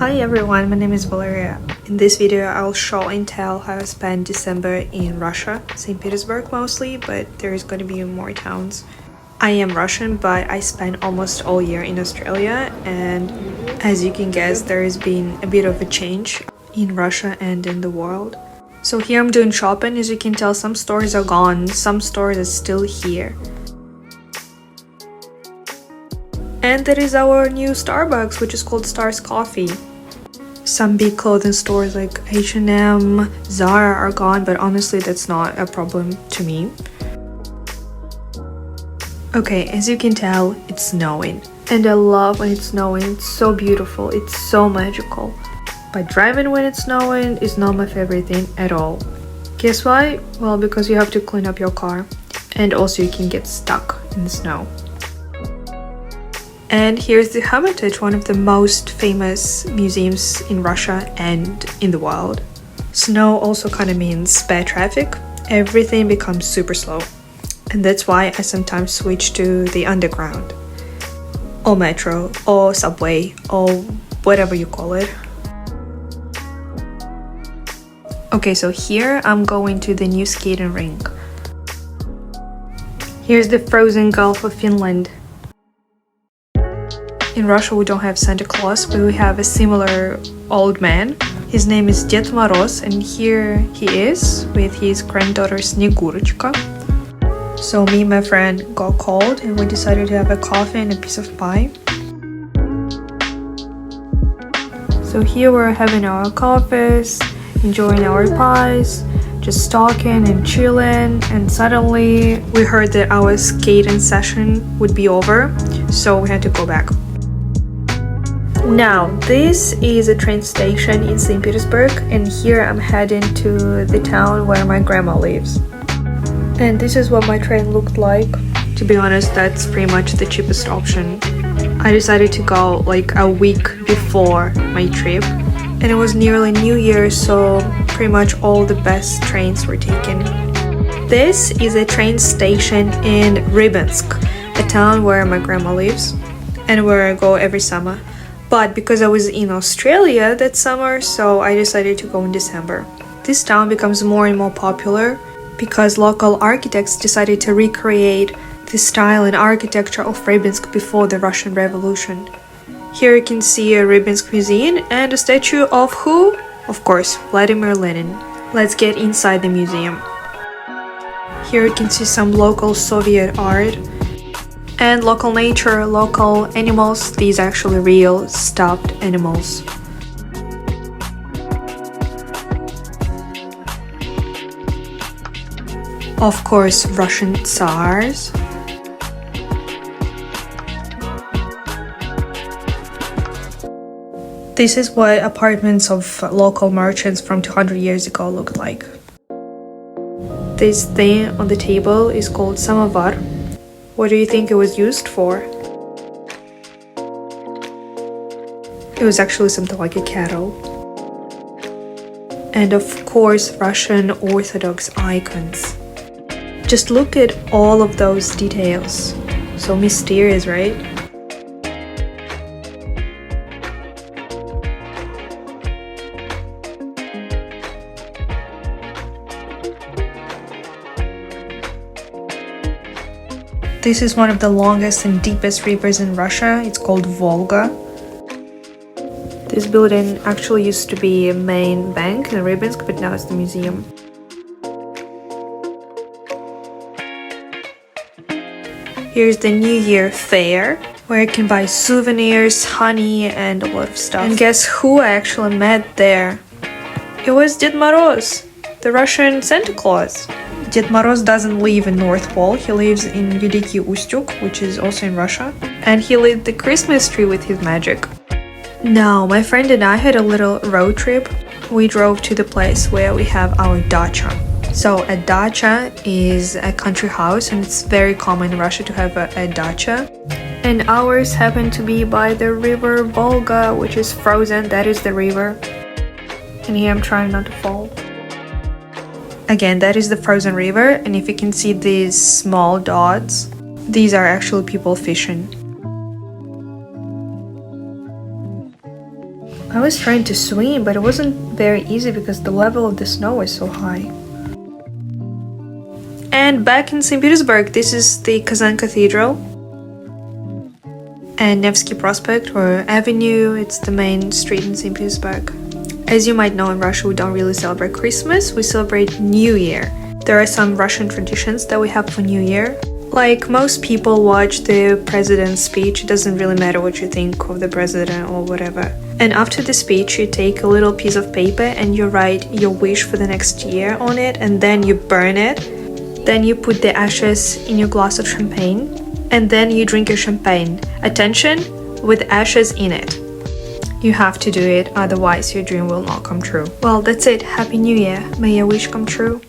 Hi everyone, my name is Valeria. In this video I'll show and tell how I spent December in Russia, St. Petersburg mostly, but there's gonna be more towns. I am Russian, but I spent almost all year in Australia, and as you can guess, there has been a bit of a change in Russia and in the world. So here I'm doing shopping. As you can tell, some stores are gone, some stores are still here. And there is our new Starbucks, which is called Stars Coffee. Some big clothing stores like H&M, Zara are gone, but honestly that's not a problem to me. Okay, as you can tell, it's snowing. And I love when it's snowing, it's so beautiful, it's so magical. But driving when it's snowing is not my favorite thing at all. Guess why? Well, because you have to clean up your car, and also you can get stuck in the snow. And here's the Hermitage, one of the most famous museums in Russia and in the world. Snow also kind of means bad traffic. Everything becomes super slow. And that's why I sometimes switch to the underground, or metro, or subway, or whatever you call it. Okay, so here I'm going to the new skating rink. Here's the frozen Gulf of Finland. In Russia we don't have Santa Claus, but we have a similar old man. His name is Ded Moroz, and here he is with his granddaughter Snegurочка. So me and my friend got cold and we decided to have a coffee and a piece of pie. So here we're having our coffees, enjoying our pies, just talking and chilling, and suddenly we heard that our skating session would be over, so we had to go back. Now, this is a train station in St. Petersburg, and here I'm heading to the town where my grandma lives. And this is what my train looked like. To be honest, that's pretty much the cheapest option. I decided to go like a week before my trip, and it was nearly New Year, so pretty much all the best trains were taken. This is a train station in Rybinsk, a town where my grandma lives and where I go every summer. But because I was in Australia that summer, so I decided to go in December. This town becomes more and more popular because local architects decided to recreate the style and architecture of Rybinsk before the Russian Revolution. Here you can see a Rybinsk museum and a statue of who? Of course, Vladimir Lenin. Let's get inside the museum. Here you can see some local Soviet art and local nature, local animals. These are actually real stuffed animals. Of course, Russian tsars. This is what apartments of local merchants from 200 years ago looked like. This thing on the table is called samovar. What do you think it was used for? It was actually something like a kettle. And of course, Russian Orthodox icons. Just look at all of those details. So mysterious, right? This is one of the longest and deepest rivers in Russia. It's called Volga. This building actually used to be a main bank in Rybinsk, but now it's the museum. Here's the New Year fair, where you can buy souvenirs, honey, and a lot of stuff. And guess who I actually met there? It was Ded Moroz, the Russian Santa Claus. Ded Moroz doesn't live in North Pole, he lives in Великий Устюг, which is also in Russia, and he lit the Christmas tree with his magic. Now, my friend and I had a little road trip. We drove to the place where we have our dacha. So a dacha is a country house, and it's very common in Russia to have a dacha. And ours happened to be by the river Volga, which is frozen. That is the river. And here I'm trying not to fall. Again, that is the frozen river, and if you can see these small dots, these are actually people fishing. I was trying to swim, but it wasn't very easy because the level of the snow is so high. And back in St. Petersburg, this is the Kazan Cathedral. And Nevsky Prospect or Avenue, it's the main street in St. Petersburg. As you might know, in Russia we don't really celebrate Christmas, we celebrate New Year. There are some Russian traditions that we have for New Year. Like most people watch the president's speech, it doesn't really matter what you think of the president or whatever. And after the speech you take a little piece of paper and you write your wish for the next year on it, and then you burn it. Then you put the ashes in your glass of champagne, and then you drink your champagne. Attention, with ashes in it. You have to do it, otherwise your dream will not come true. Well, that's it. Happy New Year. May your wish come true.